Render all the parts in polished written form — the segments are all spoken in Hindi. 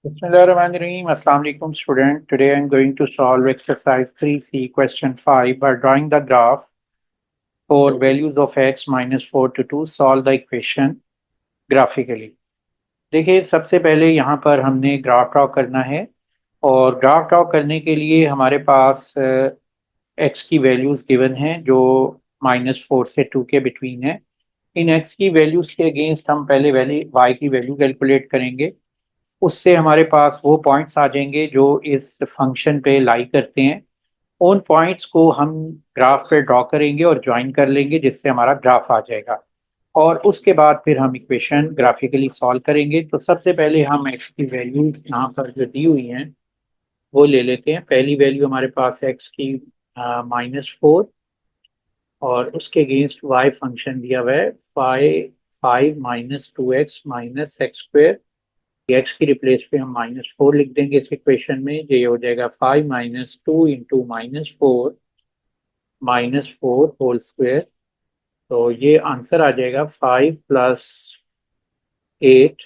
Bismillahirrahmanirrahim. Assalamu alaikum student. Today I am going to solve exercise 3C question 5 by drawing the graph for values of x minus 4 to 2. Solve the equation graphically. देखिए सबसे पहले यहाँ पर हमने ग्राफ ड्रॉ करना है और ग्राफ ड्रॉ करने के लिए हमारे पास x की वैल्यूज़ गिवन हैं जो -4 से 2 के बिटवीन है। इन x की वैल्यूज़ के अगेंस्ट हम पहले y की वैल्यू कैलकुलेट करेंगे। उससे हमारे पास वो पॉइंट्स आ जाएंगे जो इस फंक्शन पे लाई करते हैं। उन पॉइंट्स को हम ग्राफ पे ड्रॉ करेंगे और ज्वाइन कर लेंगे जिससे हमारा ग्राफ आ जाएगा और उसके बाद फिर हम इक्वेशन ग्राफिकली सॉल्व करेंगे। तो सबसे पहले हम एक्स की वैल्यूज यहाँ पर जो दी हुई हैं वो ले लेते हैं। पहली वैल्यू हमारे पास एक्स की -4 और उसके अगेंस्ट वाई फंक्शन दिया हुआ है 5 minus 2x minus X square. X की रिप्लेस पे हम -4 लिख देंगे इस इक्वेशन में। ये हो जाएगा 5 माइनस 2 इंटू -4 होल स्क्वेयर। तो ये आंसर आ जाएगा 5 प्लस 8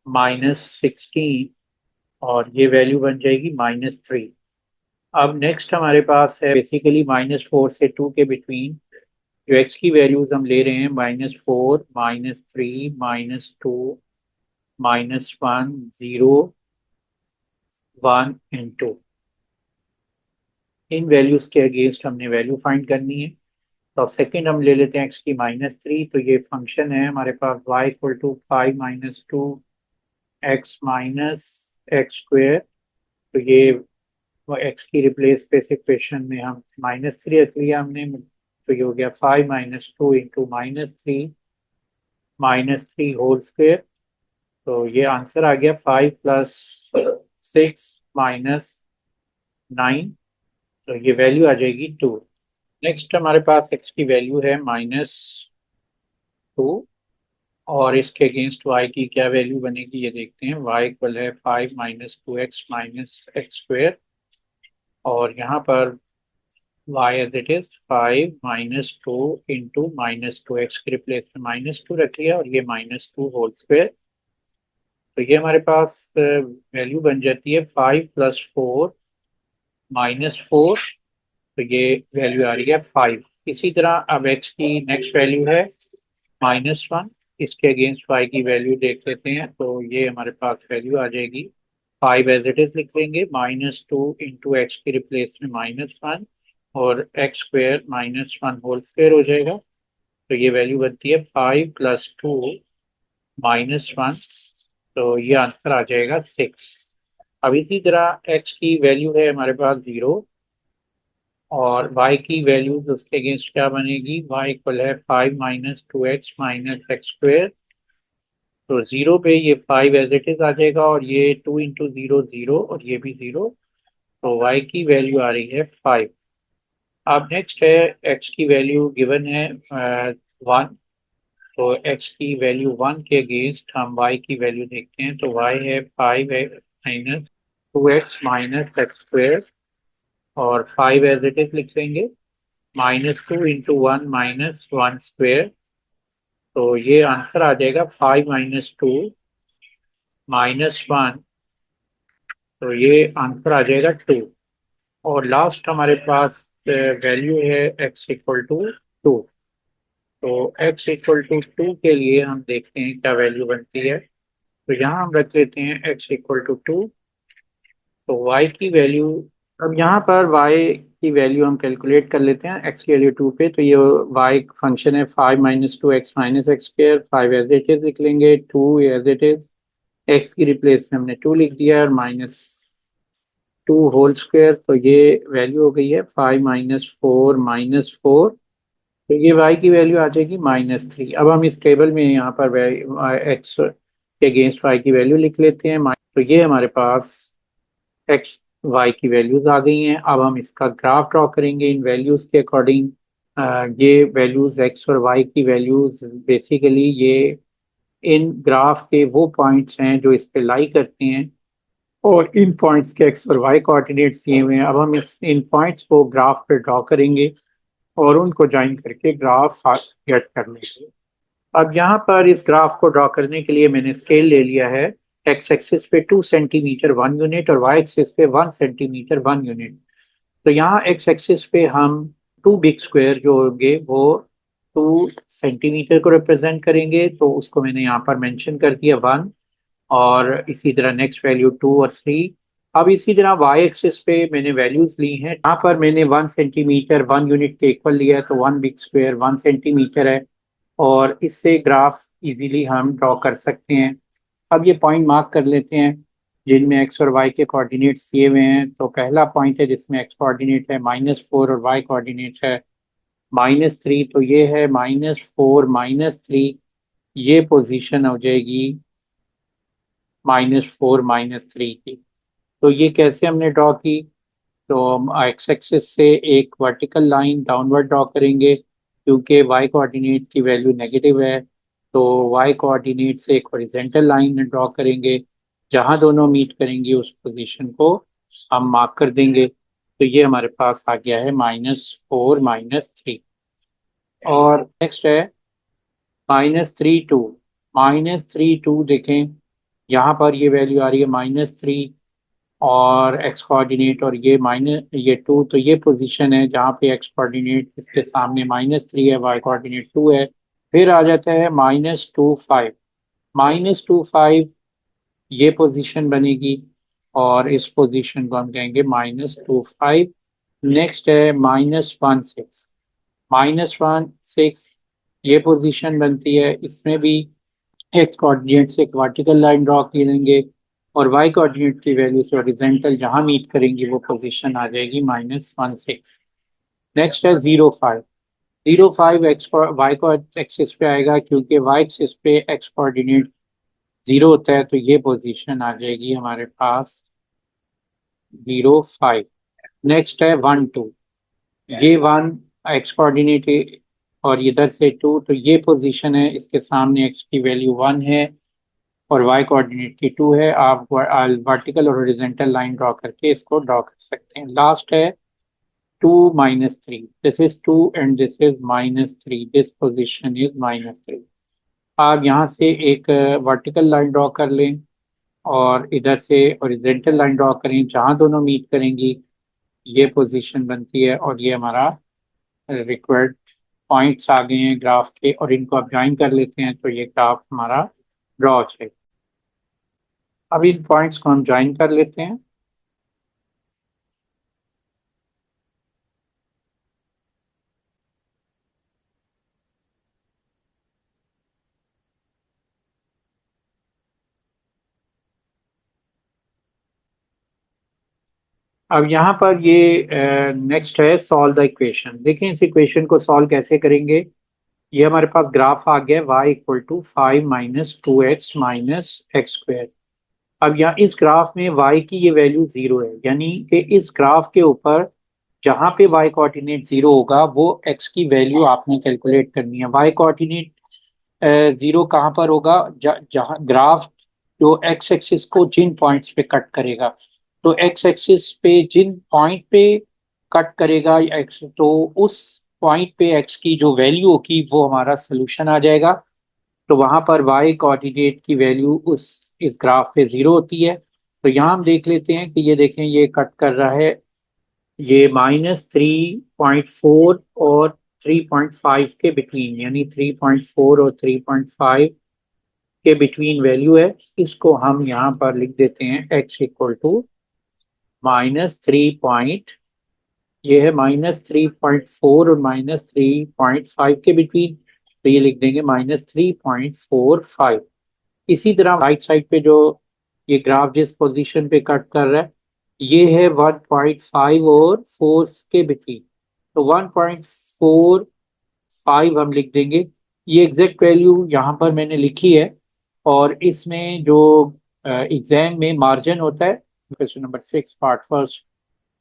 -16 और ये वैल्यू बन जाएगी -3। अब नेक्स्ट हमारे पास है बेसिकली -4 से 2 के बिटवीन जो एक्स की वैल्यूज हम ले रहे हैं -4 -3 -2 -1 0 1 एंड 2। इन वैल्यूज के अगेंस्ट हमने वैल्यू फाइंड करनी है। तो अब सेकेंड हम ले लेते हैं एक्स की -3। तो ये फंक्शन है हमारे पास y equal to 5 minus 2 X minus X square. तो ये एक्स की रिप्लेस पे इस इक्वेशन में हम -3 रख लिया हमने। तो ये हो गया 5 माइनस 2 इंटू -3 होल स्क्वेयर। तो ये आंसर आ गया 5 प्लस 6 -9। तो ये वैल्यू आ जाएगी 2। नेक्स्ट हमारे पास एक्स की वैल्यू है -2 और इसके अगेंस्ट वाई की क्या वैल्यू बनेगी ये देखते हैं। वाई इक्वल है 5 minus 2x minus X square और यहाँ पर Y as it is 5 -2 into -2x के रिप्लेस में -2 रख लिया और ये -2 होल स्क्वेयर। तो ये हमारे पास वैल्यू बन जाती है 5 प्लस 4 -4। तो ये वैल्यू आ रही है 5। इसी तरह अब एक्स की नेक्स्ट वैल्यू है -1। इसके अगेंस्ट वाई की वैल्यू देख लेते हैं। तो ये हमारे पास वैल्यू आ जाएगी 5 एज इट इज लिख लेंगे -2 इंटू एक्स की रिप्लेस में -1 और एक्स स्क्वेयर -1 होल स्क्वेयर हो जाएगा। तो ये वैल्यू बनती है 5 प्लस 2 -1। तो ये आंसर आ जाएगा 6। अब इसी तरह एक्स की वैल्यू है हमारे पास 0 और y की वैल्यूज उसके अगेंस्ट क्या बनेगी। y इक्वल है 5 minus 2x minus X square. तो 0 पे ये 5 एज इट इज आ जाएगा और ये 2 इंटू 0 0 और ये भी 0। तो y की वैल्यू आ रही है 5। अब नेक्स्ट है x की वैल्यू गिवन है 1। तो x की वैल्यू 1 के अगेंस्ट हम y की वैल्यू देखते हैं। तो y है 5 minus 2x minus X square और 5 एज इट इज लिख लेंगे। -2 इंटू 1 -1 स्क्वेयर। तो ये आंसर आ जाएगा 5 -2 -1। तो ये आंसर आ जाएगा 2। और लास्ट हमारे पास वैल्यू है x इक्वल टू 2। तो x इक्वल टू 2 के लिए हम देखते हैं क्या वैल्यू बनती है। तो यहाँ हम रख लेते हैं x इक्वल टू 2। तो y की वैल्यू अब यहाँ पर y की वैल्यू हम कैलकुलेट कर लेते हैं x की वैल्यू 2 पे। तो ये y फंक्शन है 5 minus 2x minus X square 5 as it is लिख लेंगे 2 एज इट इज। x की रिप्लेस में हमने 2 लिख दिया और -2 होल स्क्वायर। तो ये वैल्यू हो गई है 5 -4 तो ये y की वैल्यू आ जाएगी -3। अब हम इस टेबल में यहाँ पर x के अगेंस्ट y की वैल्यू लिख लेते हैं। तो ये हमारे पास एक्स वाई की वैल्यूज आ गई हैं। अब हम इसका ग्राफ ड्रॉ करेंगे इन वैल्यूज के अकॉर्डिंग। ये वैल्यूज एक्स और वाई की वैल्यूज बेसिकली ये इन ग्राफ के वो पॉइंट्स हैं जो इस पे लाई करते हैं और इन पॉइंट्स के एक्स और वाई कोऑर्डिनेट्स दिए हुए हैं। अब हम इस इन पॉइंट्स को ग्राफ पे ड्रॉ करेंगे और उनको ज्वाइन करके ग्राफ गेट कर लेंगे। अब यहाँ पर इस ग्राफ को ड्रॉ करने के लिए मैंने स्केल ले लिया है एक्स एक्सिस पे 2 सेंटीमीटर 1 यूनिट और वाई एक्सिस पे 1 सेंटीमीटर 1 यूनिट। तो यहाँ एक्स एक्सिस पे हम 2 बिग स्क्वायर जो होंगे वो 2 सेंटीमीटर को रिप्रेजेंट करेंगे, तो उसको मैंने यहाँ पर मेंशन कर दिया 1। और इसी तरह नेक्स्ट वैल्यू 2 और 3। अब इसी तरह वाई एक्सिस पे मैंने वैल्यूज ली हैं, यहाँ पर मैंने 1 सेंटीमीटर 1 यूनिट के इक्वल लिया है, तो 1 बिग स्क्वायर 1 सेंटीमीटर है। और इससे ग्राफ इजीली हम ड्रॉ कर सकते हैं। अब ये पॉइंट मार्क कर लेते हैं जिनमें एक्स और वाई के कोऑर्डिनेट्स दिए हुए हैं। तो पहला पॉइंट है जिसमें एक्स कोऑर्डिनेट है -4 और वाई कोऑर्डिनेट है -3। तो ये है -4 -3, ये पोजीशन हो जाएगी -4 -3 की। तो ये कैसे हमने ड्रॉ की? तो हम एक्स एक्सिस से एक वर्टिकल लाइन डाउनवर्ड ड्रॉ करेंगे, क्योंकि वाई कोऑर्डिनेट की वैल्यू नेगेटिव है। तो वाई कोऑर्डिनेट से एक हॉरिजॉन्टल लाइन ड्रॉ करेंगे, जहां दोनों मीट करेंगी उस पोजीशन को हम मार्क कर देंगे। तो ये हमारे पास आ गया है -4 -3। और नेक्स्ट है -3 2। -3 2 देखें, यहाँ पर ये वैल्यू आ रही है -3 और एक्स कोऑर्डिनेट, और ये 2। तो ये पोजीशन है जहाँ पे एक्स कोऑर्डिनेट इसके सामने -3 है, वाई कोऑर्डिनेट 2 है। फिर आ जाता है -2 5। -2 5 ये पोजीशन बनेगी, और इस पोजीशन को हम कहेंगे -2 5। नेक्स्ट है -1 6। -1 6 ये पोजीशन बनती है, इसमें भी एक्स कोऑर्डिनेट से एक वर्टिकल लाइन ड्रॉ करेंगे, और वाई कोऑर्डिनेट की वैल्यू से हॉरिजॉन्टल जहां मीट करेंगी वो पोजीशन आ जाएगी -1 6। नेक्स्ट है 0 5। 0 5 एक्स वाई को एक्सिस पे आएगा, क्योंकि वाई एक्सिस पे एक्स कोऑर्डिनेट 0 होता है, तो ये पोजीशन आ जाएगी हमारे पास 0 5। नेक्स्ट है 1 2। ये 1 एक्स कोऑर्डिनेट और इधर से 2, तो ये पोजीशन है, इसके सामने एक्स की वैल्यू 1 है और वाई कोऑर्डिनेट की 2 है। आप वर्टिकल और हॉरिजॉन्टल लाइन ड्रॉ करके इसको ड्रॉ कर सकते हैं। लास्ट है 2 -3। This is 2 and this is -3, this position is -3। आप यहाँ से एक वर्टिकल लाइन ड्रॉ कर लें और इधर से हॉरिजॉन्टल लाइन ड्रॉ करें, जहाँ दोनों मीट करेंगी ये पोजीशन बनती है, और ये हमारा रिक्वायर्ड पॉइंट्स आ गए हैं ग्राफ के, और इनको आप ज्वाइन कर लेते हैं तो ये ग्राफ हमारा ड्रॉ हो जाएगा। अब इन पॉइंट्स को हम ज्वाइन कर लेते हैं। अब यहाँ पर ये नेक्स्ट है सॉल्व द इक्वेशन। देखें इस इक्वेशन को सॉल्व कैसे करेंगे। ये हमारे पास ग्राफ आ गया y = 5 - 2x - x²। अब यहाँ इस ग्राफ में y की ये वैल्यू 0 है, यानी कि इस ग्राफ के ऊपर जहाँ पे y कोऑर्डिनेट 0 होगा वो x की वैल्यू आपने कैलकुलेट करनी है। y कोऑर्डिनेट 0 कहाँ पर होगा? जहाँ ग्राफ जो एक्स एक्सिस को जिन पॉइंट्स पे कट करेगा, तो एक्स एक्सिस पे जिन पॉइंट पे कट करेगा एक्स, तो उस पॉइंट पे एक्स की जो वैल्यू होगी वो हमारा सोल्यूशन आ जाएगा। तो वहां पर वाई कोऑर्डिनेट की वैल्यू उस इस ग्राफ पे 0 होती है। तो यहाँ हम देख लेते हैं कि ये देखें ये कट कर रहा है, ये -3.4 और 3.5 के बिटवीन, यानी 3.4 और 3.5 के बिटवीन वैल्यू है। इसको हम यहाँ पर लिख देते हैं x = -3 ये है -3.4 और -3.5 के बिटवीन, तो ये लिख देंगे -3.45। इसी तरह राइट साइड पे जो ये ग्राफ जिस पोजीशन पे कट कर रहा है ये है 1.5 और 4 के बिटवीन, तो 1.45 हम लिख देंगे। ये एग्जैक्ट वैल्यू यहाँ पर मैंने लिखी है, और इसमें जो एग्जाम में मार्जिन होता है, question number 6 part first,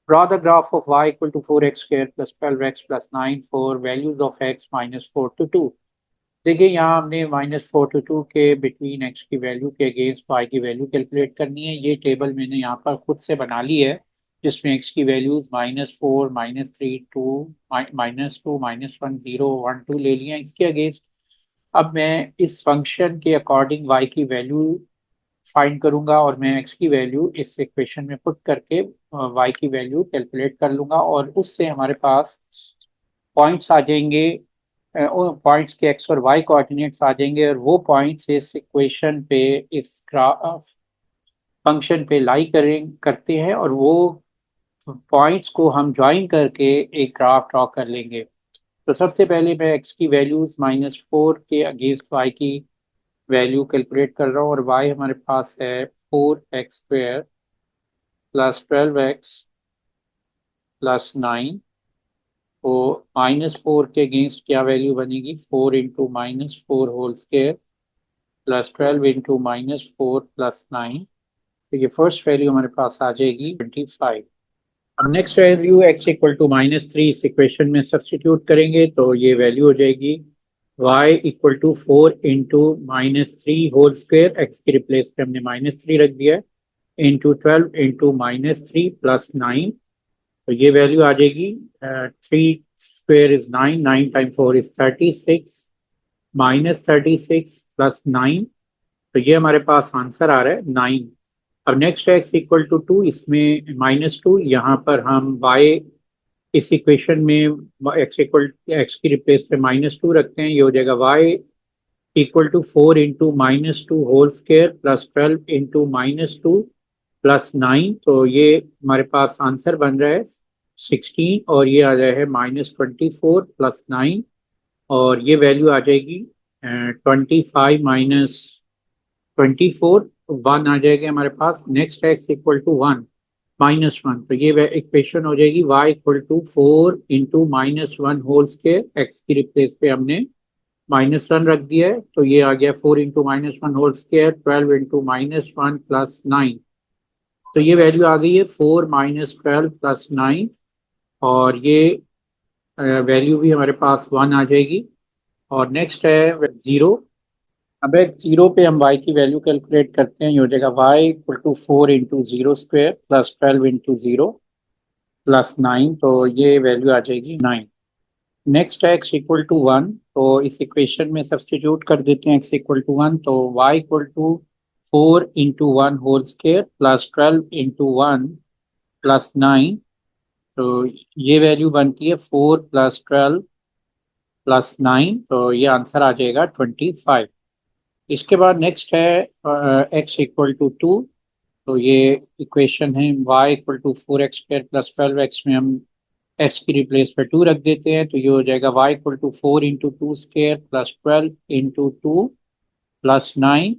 draw the graph of y = 4x² + 12x + 9 for values of x -4 to 2। देखिए यहाँ हमने -4 to 2 के बिटवीन x की वैल्यू के अगेंस्ट y की वैल्यू कैलकुलेट करनी है। ये टेबल मैंने यहाँ पर खुद से बना ली है, जिसमें x की वैल्यूज -4 -3 2 -2 -1 0 1 2 ले लिया इसके अगेंस्ट। अब मैं इस फंक्शन के अकॉर्डिंग y की वैल्यू फाइंड करूंगा और मैं एक्स की वैल्यू इस इक्वेशन में पुट करके वाई की वैल्यू कैलकुलेट कर लूंगा और उससे हमारे पास पॉइंट्स आ जाएंगे, पॉइंट्स के एक्स और वाई कोऑर्डिनेट्स आ जाएंगे और वो पॉइंट्स इस इक्वेशन पे, इस ग्राफ फंक्शन पे लाई करते हैं और वो पॉइंट्स को हम ज्वाइन करके एक ग्राफ ड्रॉ कर लेंगे। तो सबसे पहले मैं एक्स की वैल्यूज -4 के अगेंस्ट वाई की वैल्यू कैलकुलेट कर रहा हूँ और वाई हमारे पास है 4x² प्लस 12x प्लस 9। तो -4 के अगेंस्ट क्या वैल्यू बनेगी, 4 into -4 whole square plus 12 into -4 plus 9। तो ये फर्स्ट वैल्यू हमारे पास आ जाएगी 25। अब next value x equal to -3 इस इक्वेशन में सब्सटीट्यूट करेंगे तो ये वैल्यू हो जाएगी y equal to 4 into -3 whole square, X के रिप्लेस पे हमने -3 रख दिया है, इंटू 12 इंटू -3 प्लस 9। तो ये वैल्यू आ जाएगी 3 square is 9, 9 time 4 is 36, -36 plus 9। तो ये हमारे पास आंसर आ रहा है 9। अब नेक्स्ट है x इक्वल टू 2, इसमें -2, यहाँ पर हम y इस इक्वेशन में एक्स की रिप्लेस पे -2 रखते हैं, ये हो जाएगा y equal to 4 into -2 whole square plus 12 into -2 plus 9। तो ये हमारे पास आंसर बन रहा है 16 और ये आ जाए है -24 प्लस 9 और ये वैल्यू आ जाएगी 25 -24, 1 आ जाएगा हमारे पास। नेक्स्ट है x इक्वल टू 1 -1, तो ये इक्वेशन हो जाएगी y equal to 4 into -1 whole square, X की रिप्लेस पे हमने -1 रख दिया है तो ये आ गया 4 into -1 whole square 12 into -1 plus 9। तो ये वैल्यू आ गई है 4 -12 प्लस 9 और ये वैल्यू भी हमारे पास 1 आ जाएगी। और नेक्स्ट है 0। अब एक 0 पे हम y की वैल्यू कैलकुलेट करते हैं, ये हो जाएगा y equal to 4 into 0 square plus 12 into 0 plus 9। तो ये वैल्यू आ जाएगी 9। नेक्स्ट है x इक्वल टू 1, तो इस इक्वेशन में सब्सटीट्यूट कर देते हैं x इक्वल टू 1, तो y equal to 4 into 1 whole square plus 12 into 1 plus 9। तो ये वैल्यू बनती है 4 प्लस 12 प्लस 9, तो ये आंसर आ जाएगा 25। इसके बाद नेक्स्ट है x इक्वल टू 2, तो ये इक्वेशन है y equal to 4x² plus 12x में हम x की रिप्लेस पे 2 रख देते हैं तो ये हो जाएगा y equal to 4 into 2 square plus 12 into 2 plus 9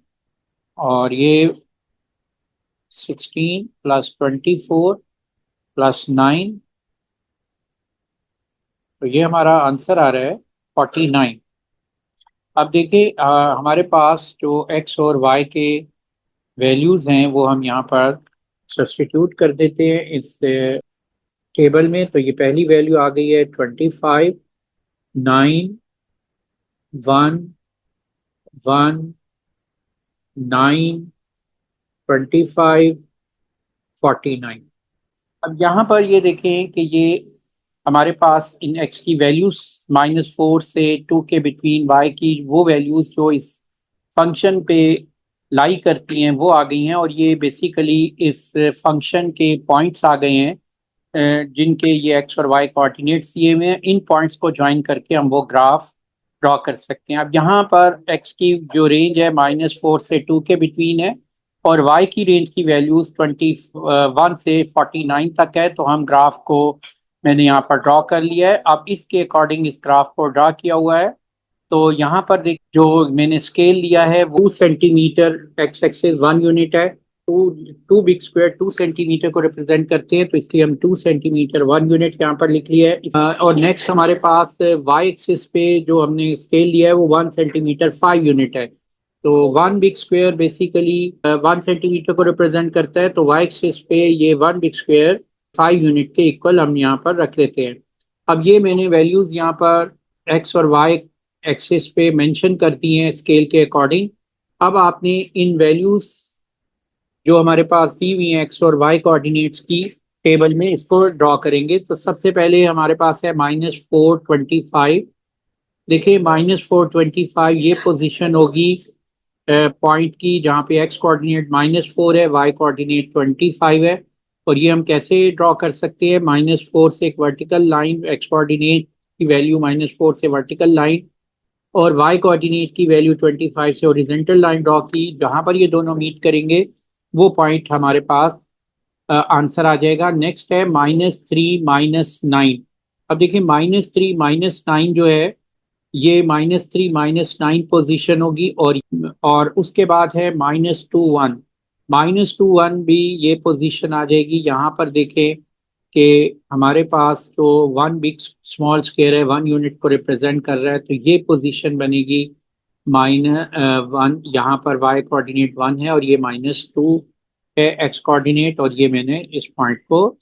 और ये 16 प्लस 24 प्लस 9। तो ये हमारा आंसर आ रहा है 49। अब देखिए हमारे पास जो x और y के वैल्यूज हैं वो हम यहाँ पर सब्स्टिट्यूट कर देते हैं इस टेबल में। तो ये पहली वैल्यू आ गई है 25, 9, 1, 1, 9, 25, 49। अब यहाँ पर ये देखें कि ये हमारे पास इन x की वैल्यूज -4 से 2 के बिटवीन y की वो वैल्यूज जो इस फंक्शन पे लाई करती हैं वो आ गई हैं और ये बेसिकली इस फंक्शन के पॉइंट्स आ गए हैं जिनके ये एक्स और वाई कोऑर्डिनेट्स दिए हुए हैं। इन पॉइंट्स को ज्वाइन करके हम वो ग्राफ ड्रॉ कर सकते हैं। अब यहाँ पर एक्स की जो रेंज है -4 से 2 के बिटवीन है और वाई की रेंज की वैल्यूज 21 से 49 तक है, तो हम ग्राफ को मैंने यहाँ पर ड्रॉ कर लिया है। अब इसके अकॉर्डिंग इस ग्राफ को ड्रॉ किया हुआ है। तो यहाँ पर देख जो मैंने स्केल लिया है वो 2 सेंटीमीटर, एक्स एक्सिस 1 यूनिट है, two two big square 2 centimetre को रिप्रेजेंट करते हैं तो इसलिए हम 2 सेंटीमीटर 1 यूनिट यहाँ पर लिख लिया है। और नेक्स्ट हमारे पास वाई एक्सिस पे जो हमने स्केल लिया है वो 1 सेंटीमीटर 5 यूनिट है। तो 1 बिग स्क्वायर बेसिकली 1 सेंटीमीटर को रिप्रेजेंट करता है, तो वाई एक्सिस पे ये 1 बिग स्क्वायर 5 यूनिट के इक्वल हम यहाँ पर रख लेते हैं। अब ये मैंने वैल्यूज यहाँ पर एक्स और वाई एक्सिस पे मेंशन कर दी हैं स्केल के अकॉर्डिंग। अब आपने इन वैल्यूज जो हमारे पास दी हुई है एक्स और वाई कोऑर्डिनेट्स की टेबल में, इसको ड्रॉ करेंगे। तो सबसे पहले हमारे पास है -425। देखिए -425 ये पोजीशन होगी पॉइंट की, जहाँ पे एक्स कोऑर्डिनेट -4 है, वाई कोऑर्डिनेट 25 है। और ये हम कैसे ड्रॉ कर सकते हैं? -4 से एक वर्टिकल लाइन, एक्स कोऑर्डिनेट की वैल्यू -4 से वर्टिकल लाइन, और वाई कोऑर्डिनेट की वैल्यू 25 से हॉरिजॉन्टल लाइन ड्रॉ की। जहाँ पर ये दोनों मीट करेंगे वो पॉइंट हमारे पास आंसर आ जाएगा। नेक्स्ट है -3 -9। अब देखिए -3 -9 जो है, ये -3 -9 पोजीशन होगी। और उसके बाद है -2 1। -2 1 भी ये पोजीशन आ जाएगी। यहाँ पर देखें कि हमारे पास जो वन बिग स्मॉल स्क्वायर है, 1 यूनिट को रिप्रेजेंट कर रहा है, तो ये पोजीशन बनेगी -1। यहाँ पर वाई कोऑर्डिनेट 1 है और ये -2 है एक्स कोऑर्डिनेट, और ये मैंने इस पॉइंट को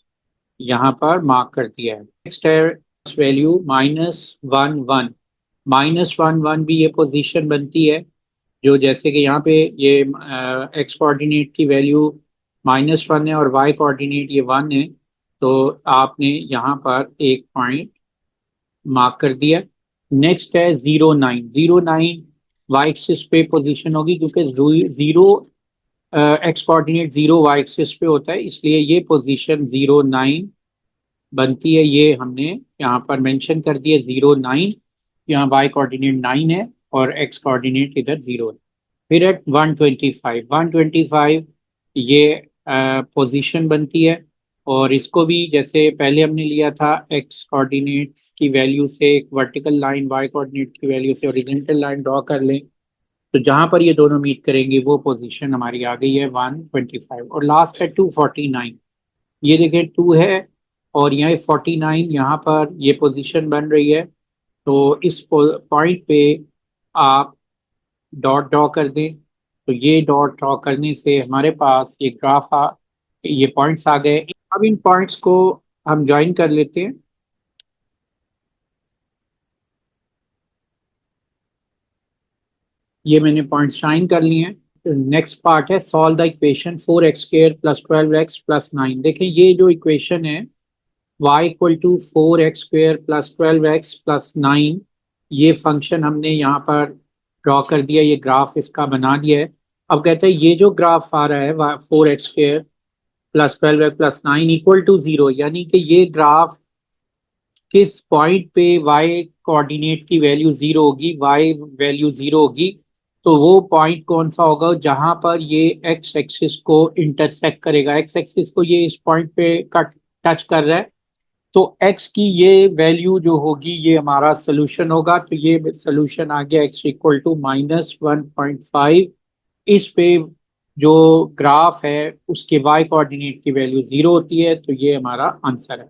यहाँ पर मार्क कर दिया है। नेक्स्ट है वैल्यू -1 1। -1 1 भी ये पोजीशन बनती है, जो जैसे कि यहाँ पे ये एक्स कोऑर्डिनेट की वैल्यू -1 है और वाई कोऑर्डिनेट ये 1 है, तो आपने यहाँ पर एक पॉइंट मार्क कर दिया। नेक्स्ट है 0 9। 0 9 वाई एक्सिस पे पोजीशन होगी, क्योंकि zero X coordinate 0 Y axis पे होता है, इसलिए ये पोजीशन 0 9 बनती है। ये हमने यहाँ पर मेंशन कर दिया 0 9। यहाँ वाई कोऑर्डिनेट 9 है और एक्स कोऑर्डिनेट इधर 0 है। फिर है 125। 125 ये पोजीशन बनती है, और इसको भी जैसे पहले हमने लिया था, एक्स कोऑर्डिनेट्स की वैल्यू से एक वर्टिकल लाइन, वाई कोऑर्डिनेट की वैल्यू से हॉरिजॉन्टल लाइन ड्रॉ कर लें, तो जहां पर ये दोनों मीट करेंगे वो पोजीशन हमारी आ गई है 125। और लास्ट है 249। ये देखिए 2 है और यहाँ 49, यहाँ पर ये पोजीशन बन रही है। तो इस पॉइंट पे आप डॉट ड्रॉ कर दें, तो ये डॉट ड्रॉ करने से हमारे पास ये ये पॉइंट्स आ गए। अब इन पॉइंट्स को हम ज्वाइन कर लेते हैं। ये मैंने पॉइंट्स ज्वाइन कर लिए हैं। नेक्स्ट पार्ट है solve the equation 4x² + 12x + 9। देखें ये जो इक्वेशन है y = 4x² + 12x + 9, ये फंक्शन हमने यहाँ पर ड्रॉ कर दिया, ये ग्राफ इसका बना दिया है। अब कहते हैं ये जो ग्राफ आ रहा है 4x² + 12x + 9 = 0, यानी कि ये ग्राफ किस पॉइंट पे y कोऑर्डिनेट की वैल्यू 0 होगी, y वैल्यू 0 होगी, तो वो पॉइंट कौन सा होगा जहां पर ये x एक्सिस को इंटरसेक्ट करेगा। x एक्सिस को ये इस पॉइंट पे कट टच कर रहा है, तो x की ये वैल्यू जो होगी ये हमारा सोल्यूशन होगा। तो ये सोल्यूशन आ गया x = -1.5। इस पे जो ग्राफ है उसके y कोऑर्डिनेट की वैल्यू 0 होती है, तो ये हमारा आंसर है।